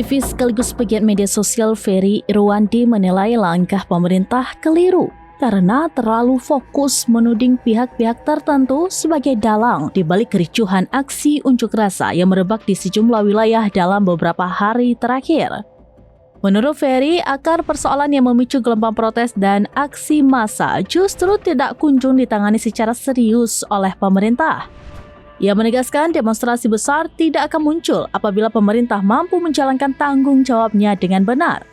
Aktivis sekaligus pegiat media sosial Ferry Irwandi menilai langkah pemerintah keliru karena terlalu fokus menuding pihak-pihak tertentu sebagai dalang di balik kericuhan aksi unjuk rasa yang merebak di sejumlah wilayah dalam beberapa hari terakhir. Menurut Ferry, akar persoalan yang memicu gelombang protes dan aksi massa justru tidak kunjung ditangani secara serius oleh pemerintah. Ia menegaskan demonstrasi besar tidak akan muncul apabila pemerintah mampu menjalankan tanggung jawabnya dengan benar.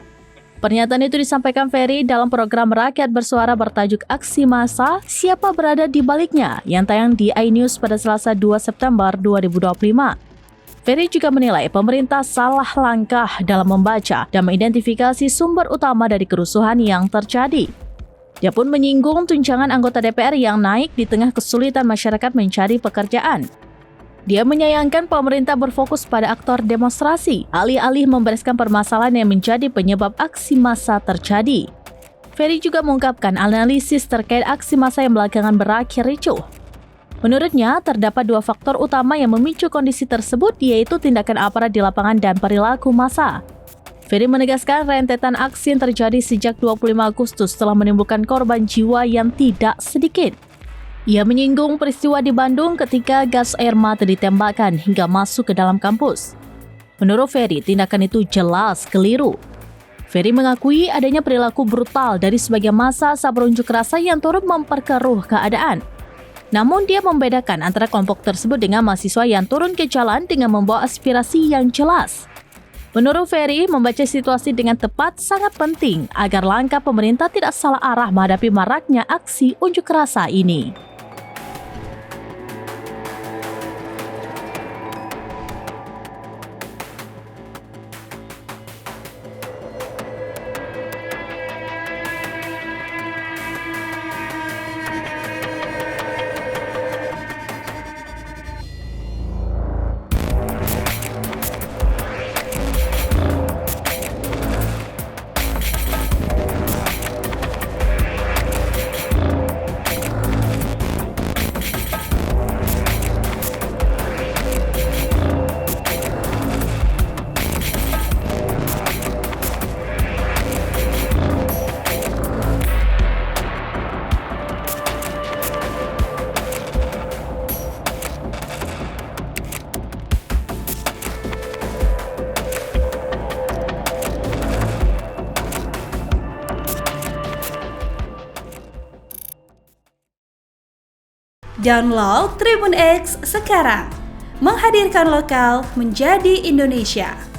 Pernyataan itu disampaikan Ferry dalam program Rakyat Bersuara bertajuk Aksi Massa, Siapa Berada di Baliknya yang tayang di iNews pada Selasa 2 September 2025. Ferry juga menilai pemerintah salah langkah dalam membaca dan mengidentifikasi sumber utama dari kerusuhan yang terjadi. Dia pun menyinggung tunjangan anggota DPR yang naik di tengah kesulitan masyarakat mencari pekerjaan. Dia menyayangkan pemerintah berfokus pada aktor demonstrasi, alih-alih membereskan permasalahan yang menjadi penyebab aksi massa terjadi. Ferry juga mengungkapkan analisis terkait aksi massa yang belakangan berakhir ricuh. Menurutnya, terdapat dua faktor utama yang memicu kondisi tersebut, yaitu tindakan aparat di lapangan dan perilaku massa. Ferry menegaskan rentetan aksi yang terjadi sejak 25 Agustus telah menimbulkan korban jiwa yang tidak sedikit. Ia menyinggung peristiwa di Bandung ketika gas air mata ditembakkan hingga masuk ke dalam kampus. Menurut Ferry, tindakan itu jelas keliru. Ferry mengakui adanya perilaku brutal dari sebagian massa saat berunjuk rasa yang turut memperkeruh keadaan. Namun dia membedakan antara kelompok tersebut dengan mahasiswa yang turun ke jalan dengan membawa aspirasi yang jelas. Menurut Ferry, membaca situasi dengan tepat sangat penting agar langkah pemerintah tidak salah arah menghadapi maraknya aksi unjuk rasa ini. Download Tribun X sekarang, menghadirkan lokal menjadi Indonesia.